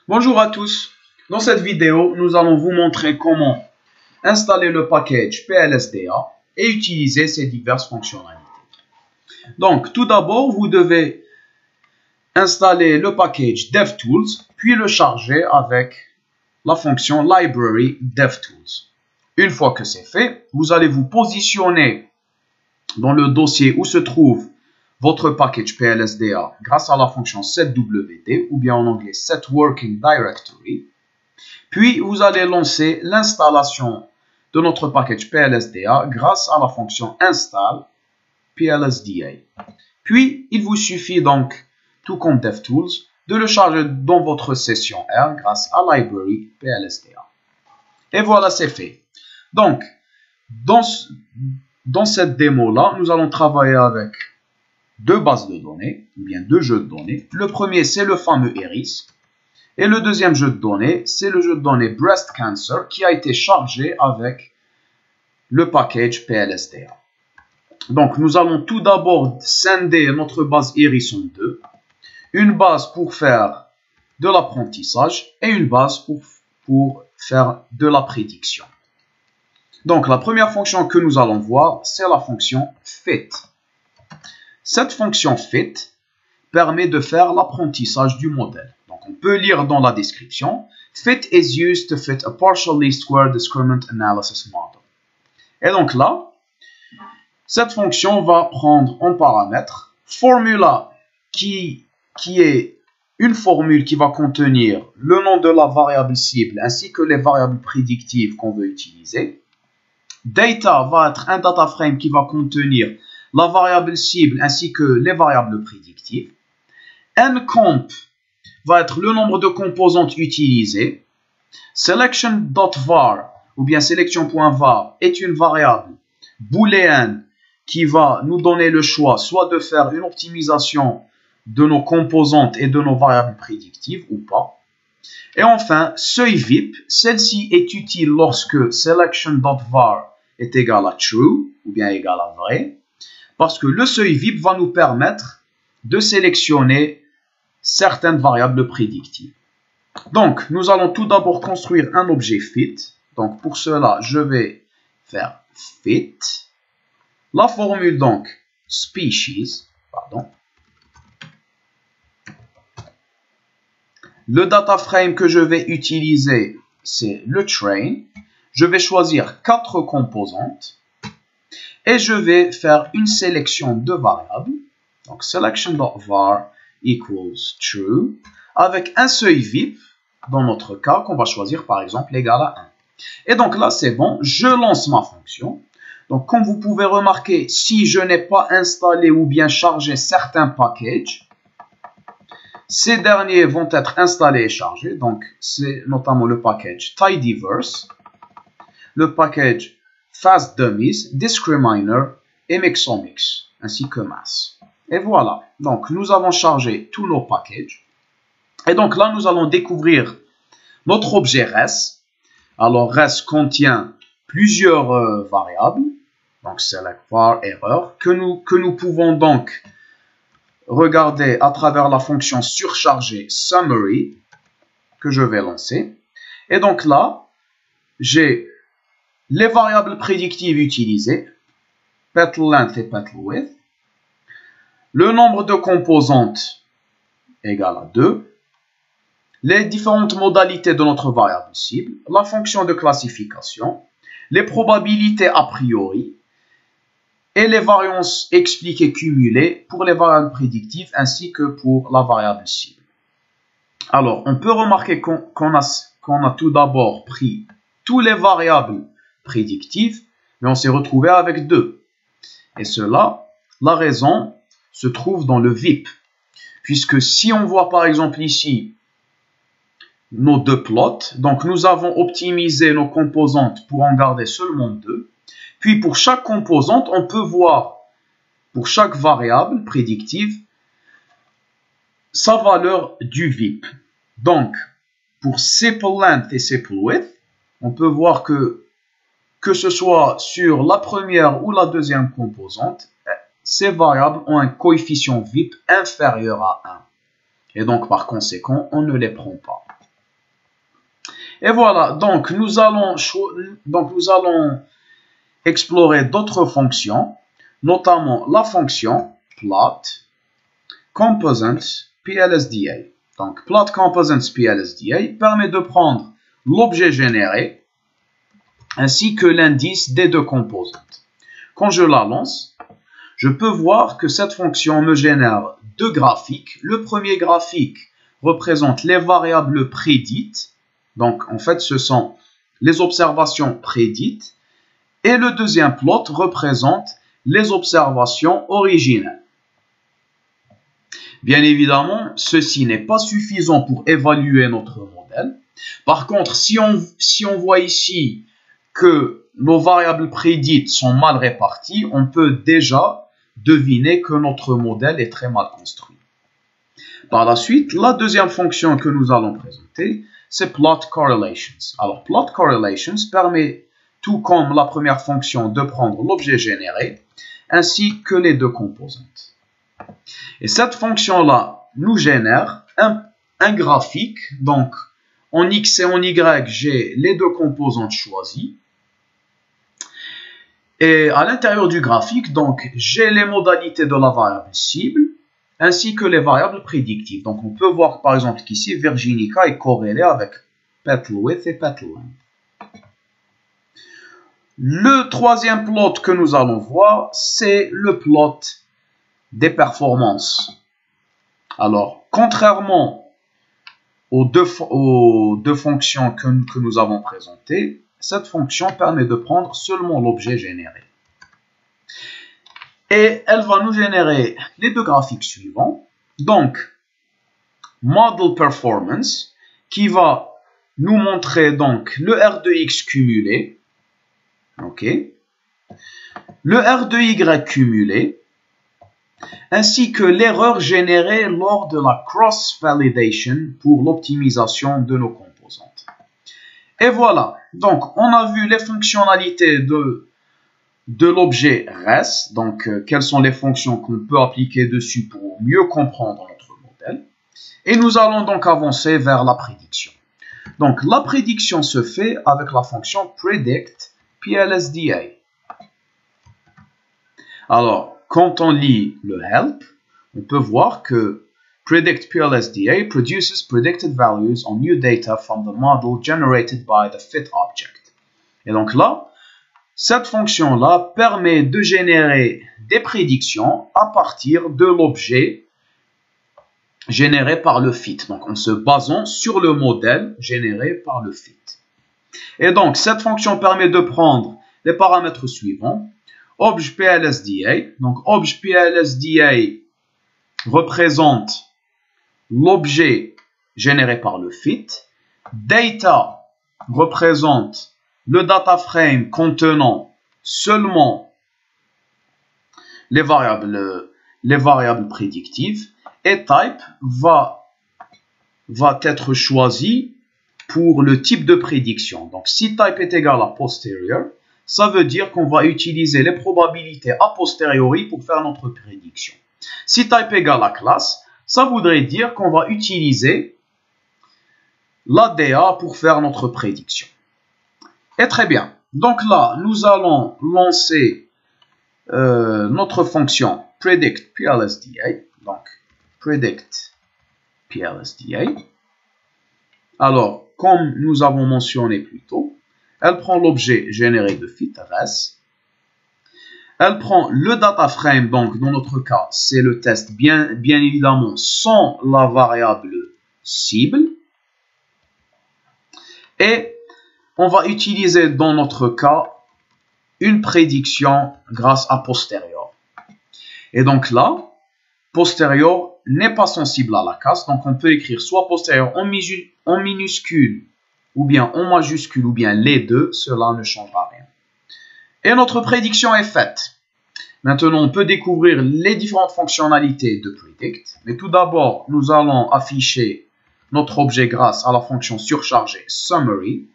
Bonjour à tous. Dans cette vidéo, nous allons vous montrer comment installer le package PLSDA et utiliser ses diverses fonctionnalités. Donc, tout d'abord, vous devez installer le package DevTools, puis le charger avec la fonction Library DevTools. Une fois que c'est fait, vous allez vous positionner dans le dossier où se trouve votre package PLSDA grâce à la fonction setwd ou bien en anglais setWorking Directory. Puis vous allez lancer l'installation de notre package PLSDA grâce à la fonction install PLSDA. Puis il vous suffit donc, tout comme DevTools, de le charger dans votre session R grâce à Library PLSDA. Et voilà, c'est fait. Donc, dans cette démo-là, nous allons travailler avec deux bases de données, ou bien deux jeux de données. Le premier, c'est le fameux Eris. Et le deuxième jeu de données, c'est le jeu de données Breast Cancer qui a été chargé avec le package PLSDA. Donc, nous allons tout d'abord scinder notre base Eris en deux. Une base pour faire de l'apprentissage et une base pour faire de la prédiction. Donc, la première fonction que nous allons voir, c'est la fonction fit. Cette fonction fit permet de faire l'apprentissage du modèle. Donc, on peut lire dans la description, fit is used to fit a partially square discriminant analysis model. Et donc là, cette fonction va prendre en paramètre formula qui est une formule qui va contenir le nom de la variable cible ainsi que les variables prédictives qu'on veut utiliser. Data va être un data frame qui va contenir la variable cible ainsi que les variables prédictives. Ncomp va être le nombre de composantes utilisées. Selection.var ou bien selection.var est une variable booléenne qui va nous donner le choix soit de faire une optimisation de nos composantes et de nos variables prédictives ou pas. Et enfin, seuil VIP, celle-ci est utile lorsque selection.var est égal à true ou bien égal à vrai, parce que le seuil VIP va nous permettre de sélectionner certaines variables prédictives. Donc, nous allons tout d'abord construire un objet fit. Donc, pour cela, je vais faire fit. La formule, donc, species, pardon. Le data frame que je vais utiliser, c'est le train. Je vais choisir 4 composantes. Et je vais faire une sélection de variables. Donc, selection.var equals true. Avec un seuil VIP, dans notre cas, qu'on va choisir par exemple égal à 1. Et donc là, c'est bon. Je lance ma fonction. Donc, comme vous pouvez remarquer, si je n'ai pas installé ou bien chargé certains packages, ces derniers vont être installés et chargés. Donc, c'est notamment le package tidyverse, le package fastdummies, discriminer et mixomix, ainsi que mass. Et voilà. Donc, nous avons chargé tous nos packages. Et donc là, nous allons découvrir notre objet res. Alors, res contient plusieurs variables. Donc, select var, error, que nous pouvons donc regarder à travers la fonction surchargée summary que je vais lancer. Et donc là, j'ai les variables prédictives utilisées, petal length et petal width, le nombre de composantes égale à 2, les différentes modalités de notre variable cible, la fonction de classification, les probabilités a priori, et les variances expliquées cumulées pour les variables prédictives ainsi que pour la variable cible. Alors, on peut remarquer qu'on a tout d'abord pris toutes les variables prédictives, mais on s'est retrouvé avec 2. Et cela, la raison se trouve dans le VIP. Puisque si on voit par exemple ici nos deux plots, donc nous avons optimisé nos composantes pour en garder seulement 2. Puis pour chaque composante, on peut voir pour chaque variable prédictive sa valeur du VIP. Donc, pour simple length et simple width, on peut voir que ce soit sur la première ou la deuxième composante, ces variables ont un coefficient VIP inférieur à 1. Et donc, par conséquent, on ne les prend pas. Et voilà, donc nous allons explorer d'autres fonctions, notamment la fonction plot component PLSDA. Donc plot component PLSDA permet de prendre l'objet généré ainsi que l'indice des deux composantes. Quand je la lance, je peux voir que cette fonction me génère deux graphiques. Le premier graphique représente les variables prédites. Donc, en fait, ce sont les observations prédites. Et le deuxième plot représente les observations originelles. Bien évidemment, ceci n'est pas suffisant pour évaluer notre modèle. Par contre, si on voit ici que nos variables prédites sont mal réparties, on peut déjà deviner que notre modèle est très mal construit. Par la suite, la deuxième fonction que nous allons présenter, c'est plot correlations. Alors, plot correlations permet, tout comme la première fonction, de prendre l'objet généré ainsi que les deux composantes. Et cette fonction-là nous génère un graphique. Donc, en X et en Y, j'ai les deux composantes choisies. Et à l'intérieur du graphique, donc, j'ai les modalités de la variable cible ainsi que les variables prédictives. Donc, on peut voir par exemple qu'ici, Virginica est corrélée avec petal width et petal length. Le troisième plot que nous allons voir, c'est le plot des performances. Alors, contrairement aux deux fonctions que nous avons présentées, cette fonction permet de prendre seulement l'objet généré. Et elle va nous générer les deux graphiques suivants. Donc, Model Performance, qui va nous montrer donc le R de X cumulé, ok, le R de Y cumulé, ainsi que l'erreur générée lors de la cross-validation pour l'optimisation de nos composantes. Et voilà, donc on a vu les fonctionnalités de l'objet res, donc quelles sont les fonctions qu'on peut appliquer dessus pour mieux comprendre notre modèle. Et nous allons donc avancer vers la prédiction. Donc la prédiction se fait avec la fonction predict PLSDA. Alors, quand on lit le help, on peut voir que predict PLSDA produces predicted values on new data from the model generated by the fit object. Et donc là, cette fonction-là permet de générer des prédictions à partir de l'objet généré par le fit. Donc, en se basant sur le modèle généré par le fit. Et donc, cette fonction permet de prendre les paramètres suivants. Obj PLSDA. Donc, obj PLSDA représente l'objet généré par le fit. Data représente le data frame contenant seulement les variables prédictives. Et type va être choisi pour le type de prédiction. Donc, si type est égal à posterior, ça veut dire qu'on va utiliser les probabilités a posteriori pour faire notre prédiction. Si type égale à class, ça voudrait dire qu'on va utiliser l'ADA pour faire notre prédiction. Et très bien. Donc là, nous allons lancer notre fonction predict PLSDA. Donc, predict PLSDA. Alors, comme nous avons mentionné plus tôt, elle prend l'objet généré de fit res. Elle prend le data frame, donc dans notre cas, c'est le test, bien évidemment, sans la variable cible. Et on va utiliser dans notre cas une prédiction grâce à posterior. Et donc là, posterior n'est pas sensible à la casse, donc on peut écrire soit posterior en minuscule ou bien en majuscule ou bien les deux, cela ne changera rien. Et notre prédiction est faite. Maintenant, on peut découvrir les différentes fonctionnalités de predict. Mais tout d'abord, nous allons afficher notre objet grâce à la fonction surchargée summary.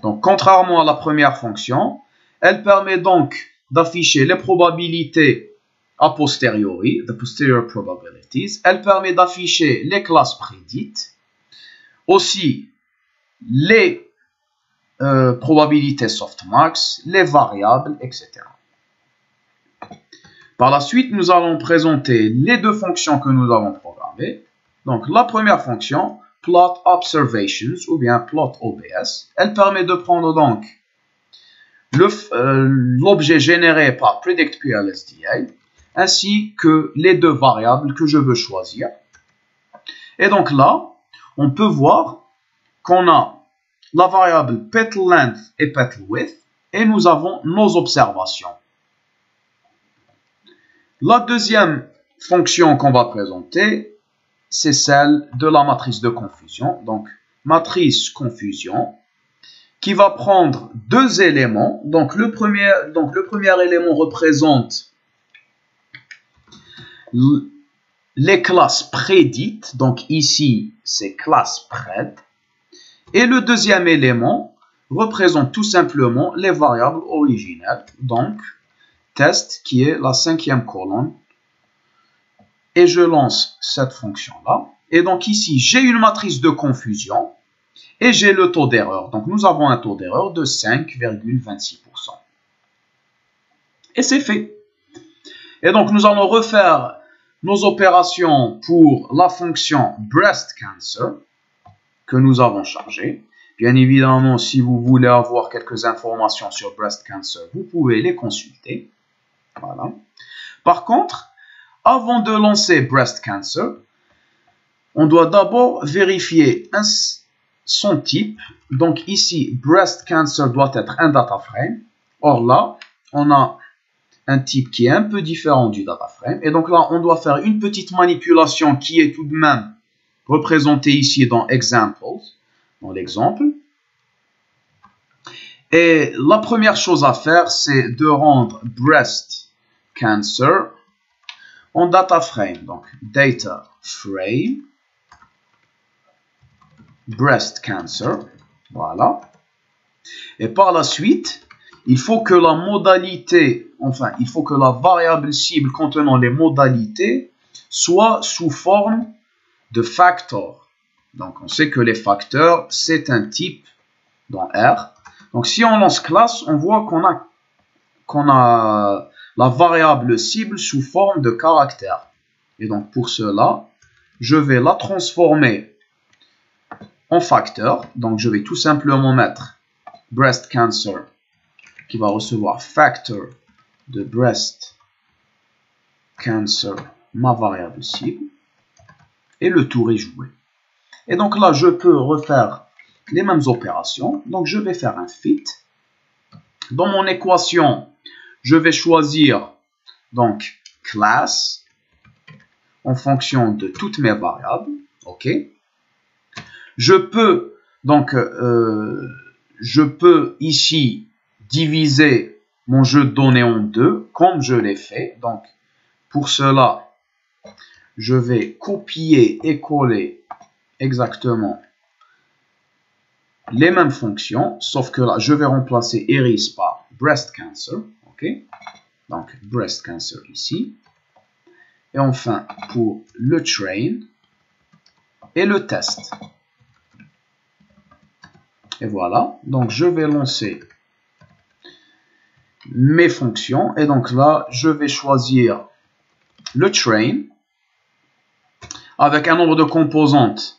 Donc, contrairement à la première fonction, elle permet donc d'afficher les probabilités a posteriori, the posterior probabilities. Elle permet d'afficher les classes prédites. Aussi, les probabilité softmax, les variables, etc. Par la suite, nous allons présenter les deux fonctions que nous avons programmées. Donc, la première fonction, plot observations ou bien plot OBS, elle permet de prendre donc l'objet généré par PredictPLSDA ainsi que les deux variables que je veux choisir. Et donc là, on peut voir qu'on a la variable petal-length et petal-width et nous avons nos observations. La deuxième fonction qu'on va présenter, c'est celle de la matrice de confusion. Donc, matrice confusion qui va prendre deux éléments. Donc, le premier élément représente les classes prédites. Donc, ici, c'est classe pred. Et le deuxième élément représente tout simplement les variables originelles. Donc, test qui est la cinquième colonne. Et je lance cette fonction-là. Et donc ici, j'ai une matrice de confusion et j'ai le taux d'erreur. Donc nous avons un taux d'erreur de 5,26%. Et c'est fait. Et donc nous allons refaire nos opérations pour la fonction breast cancer que nous avons chargée. Bien évidemment, si vous voulez avoir quelques informations sur breast cancer, vous pouvez les consulter. Voilà. Par contre, avant de lancer breast cancer, on doit d'abord vérifier son type. Donc ici, breast cancer doit être un data frame. Or là, on a un type qui est un peu différent du data frame. Et donc là, on doit faire une petite manipulation qui est tout de même représentée ici dans examples, dans l'exemple. Et la première chose à faire, c'est de rendre breast cancer en data frame. Donc, data frame, breast cancer, voilà. Et par la suite, il faut que la modalité, enfin, il faut que la variable cible contenant les modalités soit sous forme de factor. Donc, on sait que les facteurs, c'est un type dans R. Donc, si on lance classe, on voit qu'on a la variable cible sous forme de caractère. Et donc, pour cela, je vais la transformer en facteur. Donc, je vais tout simplement mettre breast cancer qui va recevoir factor de breast cancer, ma variable cible. Et le tour est joué. Et donc là, je peux refaire les mêmes opérations. Donc, je vais faire un fit. Dans mon équation, je vais choisir donc class en fonction de toutes mes variables. OK. Je peux donc ici diviser mon jeu de données en deux comme je l'ai fait. Donc pour cela, je vais copier et coller exactement les mêmes fonctions, sauf que là, je vais remplacer Iris par breast cancer. OK. Donc, breast cancer ici. Et enfin, pour le train et le test. Et voilà. Donc, je vais lancer mes fonctions. Et donc là, je vais choisir le train avec un nombre de composantes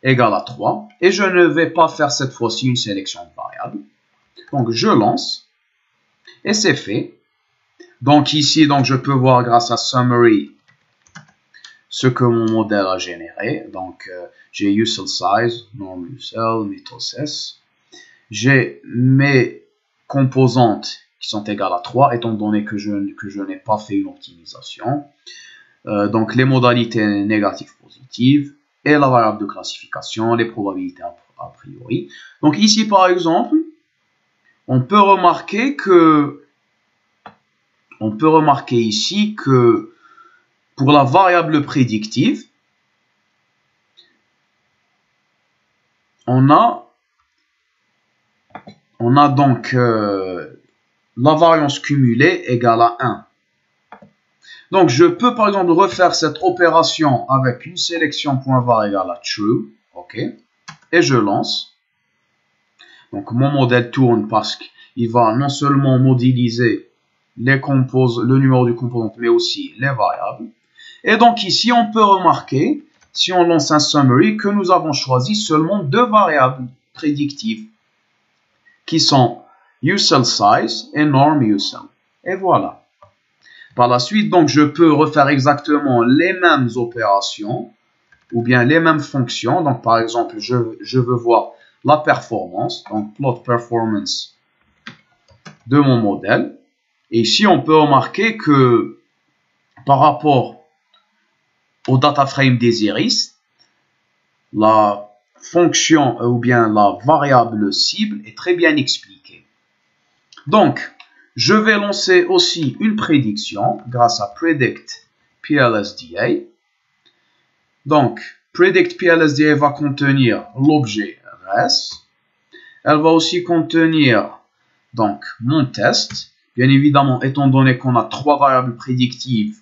égal à 3. Et je ne vais pas faire cette fois-ci une sélection de variables. Donc, je lance. Et c'est fait. Donc ici, je peux voir grâce à Summary ce que mon modèle a généré. Donc j'ai Usul Size, Norm Usul, Mitoses. J'ai mes composantes qui sont égales à 3, étant donné que je n'ai pas fait une optimisation. Donc les modalités négatives, positives, et la variable de classification, les probabilités a priori. Donc ici, par exemple, on peut remarquer ici que pour la variable prédictive, on a donc la variance cumulée égale à 1. Donc je peux par exemple refaire cette opération avec une sélection .var égale à true, ok, et je lance. Donc mon modèle tourne parce qu'il va non seulement modéliser le numéro du composant, mais aussi les variables. Et donc ici, on peut remarquer, si on lance un summary, que nous avons choisi seulement deux variables prédictives, qui sont useCell et normUseCell. Et voilà. Par la suite, donc, je peux refaire exactement les mêmes opérations, ou bien les mêmes fonctions. Donc, par exemple, je veux voir la performance, donc plot performance de mon modèle. Et ici, on peut remarquer que par rapport au data frame des iris, la fonction ou bien la variable cible est très bien expliquée. Donc, je vais lancer aussi une prédiction grâce à Predict PLSDA. Donc, Predict PLSDA va contenir l'objet res. Elle va aussi contenir donc mon test. Bien évidemment, étant donné qu'on a trois variables prédictives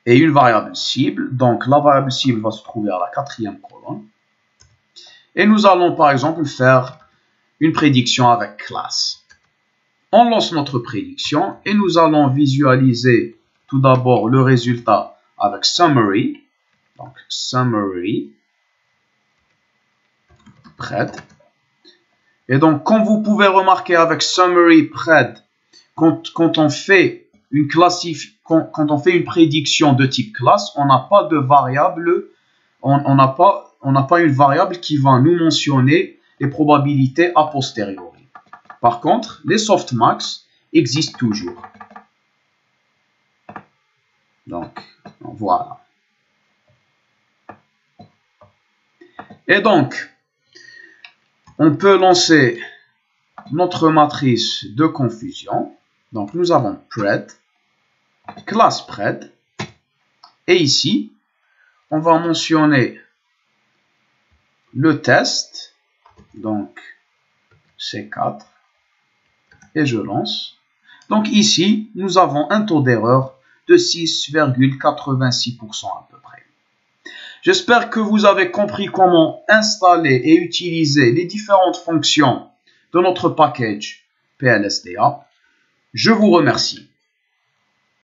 et une variable cible, donc la variable cible va se trouver à la quatrième colonne. Et nous allons par exemple faire une prédiction avec class. On lance notre prédiction et nous allons visualiser tout d'abord le résultat avec summary. Donc summary pred. Et donc comme vous pouvez remarquer avec summary pred, quand on fait une prédiction de type classe, on n'a pas de variable, on n'a pas une variable qui va nous mentionner les probabilités a posteriori. Par contre, les softmax existent toujours. Donc, voilà. Et donc, on peut lancer notre matrice de confusion. Donc, nous avons pred, class pred. Et ici, on va mentionner le test. Donc, C4. Et je lance. Donc ici, nous avons un taux d'erreur de 6,86% à peu près. J'espère que vous avez compris comment installer et utiliser les différentes fonctions de notre package PLSDA. Je vous remercie.